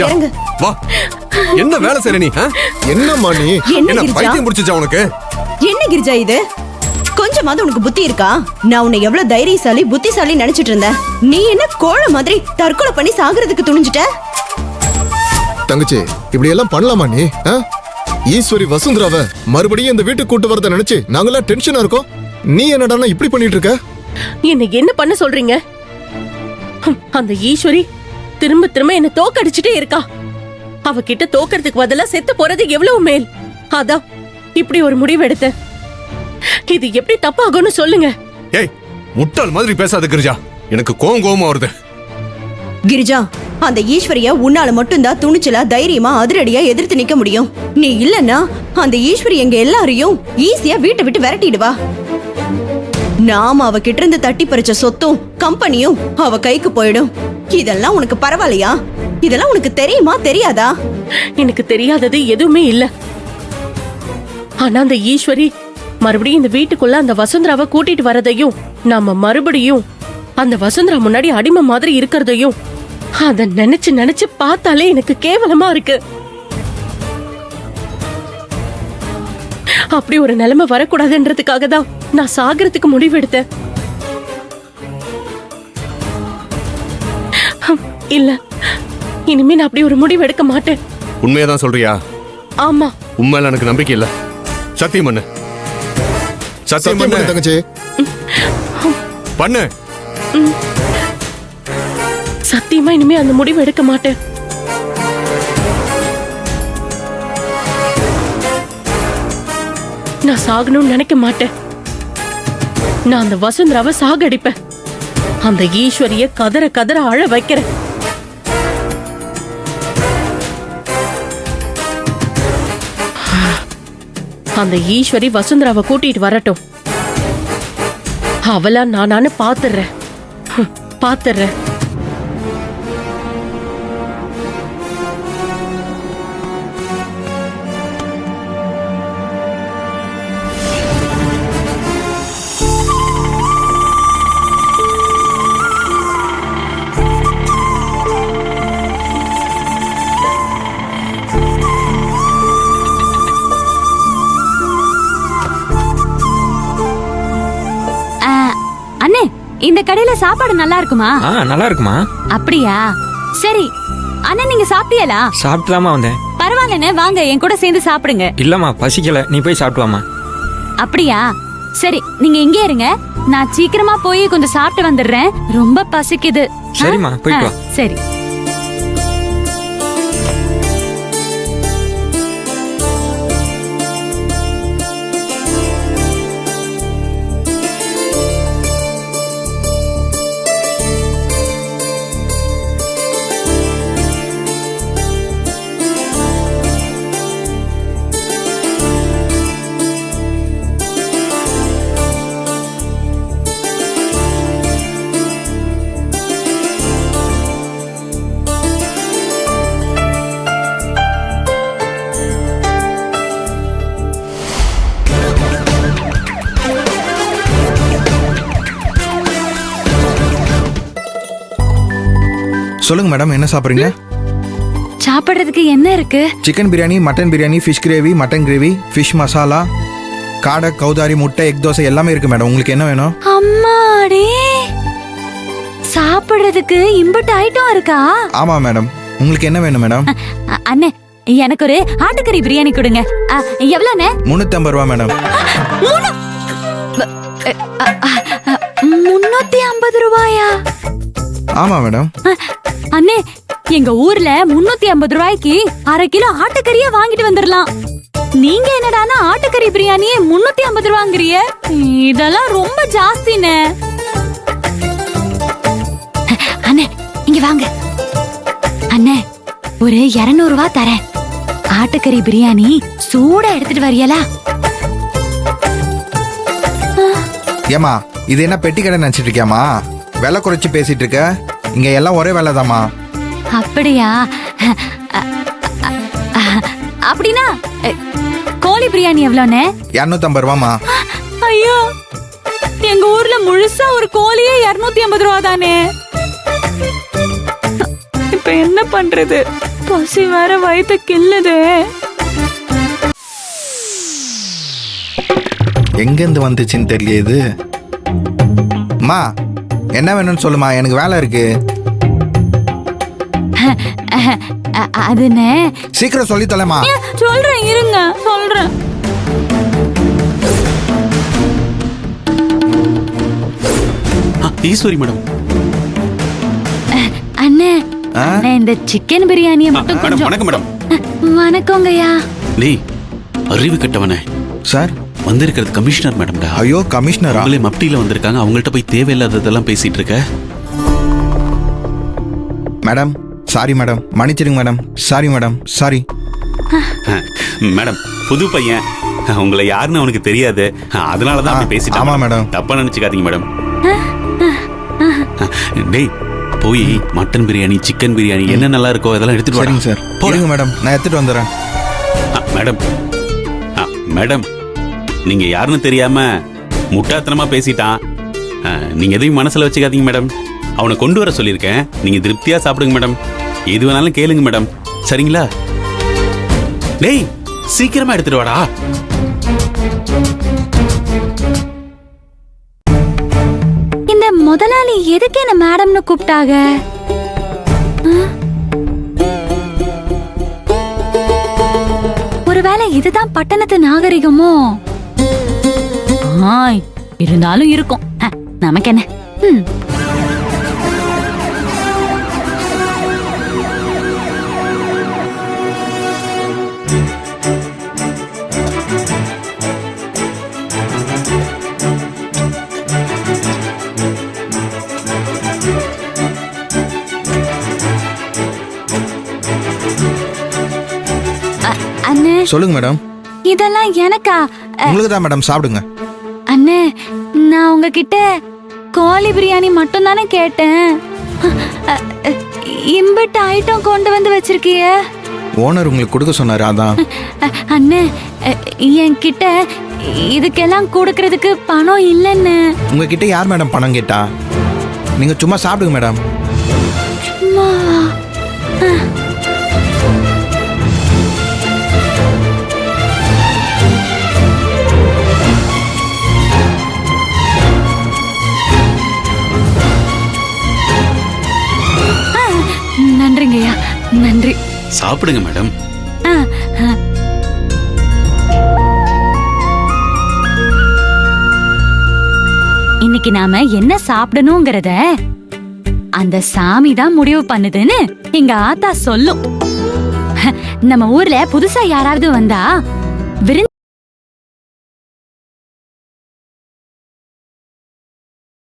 இறங்கு. வா. என்ன வேலை செய்ற நீ? என்னம்மா நீ? என்ன பைத்தியம் முடிச்சுச்சா உனக்கு? என்ன கிரிஜா இது? கொஞ்சமாவது உனக்கு புத்தி இருக்கா? நான் உன்னை எவ்வளவு தைரியசாலி புத்திசாலி நினைச்சிட்டு இருந்தேன். நீ என்ன கோழ மாதிரி தற்கொலை பண்ணி சாகுறதுக்கு துணிஞ்சிட்ட? தங்கச்சி இப்படி எல்லாம் பண்ணலாமா நீ? ஈஸ்வரி வசுந்தராவ மறுபடியும் இந்த வீட்டுக்கு கூட்டு வரத நினைச்சு நாங்களாம் டென்ஷனா இருக்கோம். நீ என்னடா இப்படி பண்ணிட்டு இருக்க? என்ன பண்ண சொல்றீங்க? அந்த ஈஸ்வரி திரும்ப திரும்ப என்ன தோக்கடிச்சுட்டே இருக்கா. அவகிட்ட தோக்கறதுக்கு பதிலா செத்து போறது எவ்வளவு மேல். அதான் இப்படி ஒரு முடிவு எடுத்தேன். இது எப்படி தப்பாகும்னு சொல்லுங்க. ஏய், முட்டாள் மாதிரி பேசாத கிரிஜா. எனக்கு கோவமா வருது. கிரிஜா, அந்த ஈஸ்வரிய உன்னால மட்டும்தான் துணிச்சலா தைரியமா அதிரடியா எதிர்த்து நிக்க முடியும். நீ இல்லன்னா அந்த ஈஸ்வரி எங்க எல்லாரையும் ஈஸியா வீட்டை விட்டு விரட்டிடுவா. நாம அவகிட்ட இருந்து தட்டி பறிச்ச சொத்தும் கம்பெனியும் அவ கைக்கு போயிடும். இதெல்லாம் உனக்கு பரவாயில்லையா? இதெல்லாம் உனக்கு தெரியுமா தெரியாதா? எனக்கு தெரியாதது எதுவுமே இல்ல. ஆனா அந்த ஈஸ்வரி மறுபடியும் இந்த வீட்டுக்குள்ள அந்த வசுந்தராவை கூட்டிட்டு வரதையும், நாம மறுபடியும் அந்த வசுந்தரா முன்னாடி அடிமை மாதிரி இருக்கிறதையும் அத நினைச்சு நினைச்சு பார்த்தாலே எனக்கு கேவலமா இருக்கு. அப்படி ஒரு நிலைமை வரக்கூடாதுன்றதுக்காக தான் நான் சாகிறதுக்கு முடிவெடுத்தேன். இல்ல, இனிமே நான் அப்படி ஒரு முடிவு எடுக்க மாட்டேன். உண்மையதான் சொல்றியா? ஆமா. உண்மையில எனக்கு நம்பிக்கை இல்ல. சத்தியம் பண்ணு. சத்தியம் பண்ணு தங்கச்சி. பண்ணு. சத்தியமா இனிமே அந்த முடிவு எடுக்க மாட்டேன். நான் சாகணும்னு நினைக்க மாட்டேன். நான் அந்த வசுந்தராவை சாகடிப்பேன். அந்த ஈஸ்வரிய கதற கதற அழ வைக்கிறேன். அந்த ஈஸ்வரி வசுந்தராவை கூட்டிட்டு வரட்டும். அவளா நானு பாத்துறேன். பாத்துறேன். இந்த கடையில சாப்பாடு நல்லா இருக்குமா? நல்லா இருக்குமா. அப்படியா? சரி அண்ணா, நீங்க சாப்பிட்டீங்களா? சாப்பிட்டுலாமா வந்தேன். பரவாயில்லண்ணே, வாங்க என் கூட சேர்ந்து சாப்பிடுங்க. இல்லம்மா பசிக்கல, நீ போய் சாப்பிட்டுவாமா. அப்படியா? சரி நீங்க இங்கே இருங்க, நான் சீக்கிரமா போய் கொஞ்சம் சாப்பிட்டு வந்துடுறேன். ரொம்ப பசிக்குது. சரிம்மா, போயிட்டு வா. சரி. சொல்லுங்க மேடம், என்ன சாப்பிடுறீங்க? சாப்பிடுறதுக்கு என்ன இருக்கு? Chicken biryani, mutton biryani, fish gravy, mutton gravy, fish masala, காடை, கௌதாரி, முட்டை, எக் தோசை எல்லாமே இருக்கு மேடம். உங்களுக்கு என்ன வேணும்? அம்மாடே, சாப்பிடுறதுக்கு இம்புட்டு ஐட்டம் இருக்கா? ஆமா மேடம். உங்களுக்கு என்ன வேணும் மேடம்? அண்ணே, எனக்கு ஒரு ஆட்டுக்கறி பிரியாணி கொடுங்க. எவ்வளவுண்ணே? 350 ரூபா மேடம். 350 ரூபாயா? ஆமா மேடம். அண்ணே, எங்க ஊர்ல 350 ரூபாய்க்கு 1/2 கிலோ ஆட்டுக்கறியே வாங்கிட்டு வந்துடலாம். நீங்க என்னடானா ஆட்டுக்கறி பிரியாணியே 350 ரூபாங்கறிய? இதெல்லாம் ரொம்ப ஜாஸ்தினே. அண்ணே இங்க வாங்க. அண்ணே, ஒரு 200 ரூபாய் தரேன். ஆட்டுக்கறி பிரியாணி சூடா எடுத்துட்டு வரியலா? ஏமா, இது என்ன பெட்டி கடை நினைச்சிட்டு இருக்கியாமா? விலை குறைச்சு பேசிட்டு இருக்க. இங்க எல்லாம் ஒரே விலை தாமா. அப்படியா? அப்படின்னா கோழி பிரியாணி எவ்வளோண்ணே? 250 ரூபாமா. ஐயோ, எங்க ஊர்ல முழுசா ஒரு கோழியே 250 ரூபா தானே. இப்ப என்ன பண்றது? பசி வேற வயித்த கில்லுதே. எங்கேருந்து வந்துச்சுன்னு தெரியல இது. அம்மா என்ன வேணும்னு சொல்லுமா, எனக்கு வேலை இருக்கு. அதுனே சீக்கிரம் சொல்லி தொலைமா. சொல்றேன், இருங்க சொல்றேன். ஈஸ்வரி மேடம். அண்ணே அண்ணே, இந்த சிக்கன் பிரியாணியை மட்டும் மேடம் கொஞ்சம். வணக்கம் மேடம். வணக்கங்கய்யா. நீ அறிவு கட்டவனே, சார் வந்திருக்கிறது கமிஷனர் மேடம்டா. ஐயோ கமிஷனரா? அவங்களே மப்டியில வந்திருக்காங்க, அவங்கள்ட்ட போய் தேவையில்லாததெல்லாம் பேசிட்டு இருக்க. மேடம் சாரி மேடம், மன்னிச்சிடுங்க madam. Sorry madam, sorry. Madam புது பையன், உங்களை யாருன்னு அவனுக்கு தெரியாது, அதனாலதான் அப்படி பேசிட்டான். ஆமா மேடம். தப்பா நினைச்சுக்காதீங்க மேடம். டேய் போய் மட்டன் பிரியாணி, சிக்கன் பிரியாணி என்ன நல்லா இருக்கோ அதெல்லாம் எடுத்துட்டு சரிங்க வரேன் சார். போடுங்க மேடம், நான் எடுத்துட்டு வந்துடுறேன். மேடம். மேடம் நீங்க யாருன்னு தெரியாம முட்டாத்தனமா பேசிட்டான். நீங்க எதையும் மனசுல வச்சுக்காதீங்க மேடம். அவனை கொண்டு வர சொல்லியிருக்கேன், நீங்க திருப்தியா சாப்பிடுங்க மேடம். எது வேணாலும் கேளுங்க மேடம், சரிங்களா? டேய் சீக்கிரமா எடுத்துட்டு வாடா. இந்த முதலாளி எதுக்கு என்ன மேடம்னு கூப்பிட்டாங்க? ஒருவேளை இதுதான் பட்டணத்து நாகரிகமோ? இருந்தாலும் இருக்கும், நமக்கு என்ன. அண்ணே சொல்லுங்க மேடம். இதெல்லாம் எனக்கா? உங்களுக்கு தான் மேடம், சாப்பிடுங்க. அண்ணே நான் உங்ககிட்ட கோழி பிரியாணி மட்டும் தானே கேட்டேன். இம்பட் ஐட்டம் கொண்டு வந்து வச்சிருக்கிய. ஓனர் உங்களுக்கு கொடுக்க சொன்னாரு, அதான். அண்ணே என்கிட்ட இதுக்கெல்லாம் கொடுக்கறதுக்கு பணம் இல்லைன்னு. உங்ககிட்ட யார் மேடம் பணம் கேட்டா? நீங்க சும்மா சாப்பிடுங்க மேடம். சும்மாவா? நன்றிங்கய்யா, நன்றி. சாப்பிடுங்க மேடம். இன்னைக்கு நாம என்ன சாப்பிடணுங்கிறத அந்த சாமி தான் முடிவு பண்ணுதுன்னு எங்க ஆத்தா சொல்லும். நம்ம ஊர்ல புதுசா யாராவது வந்தா விருந்து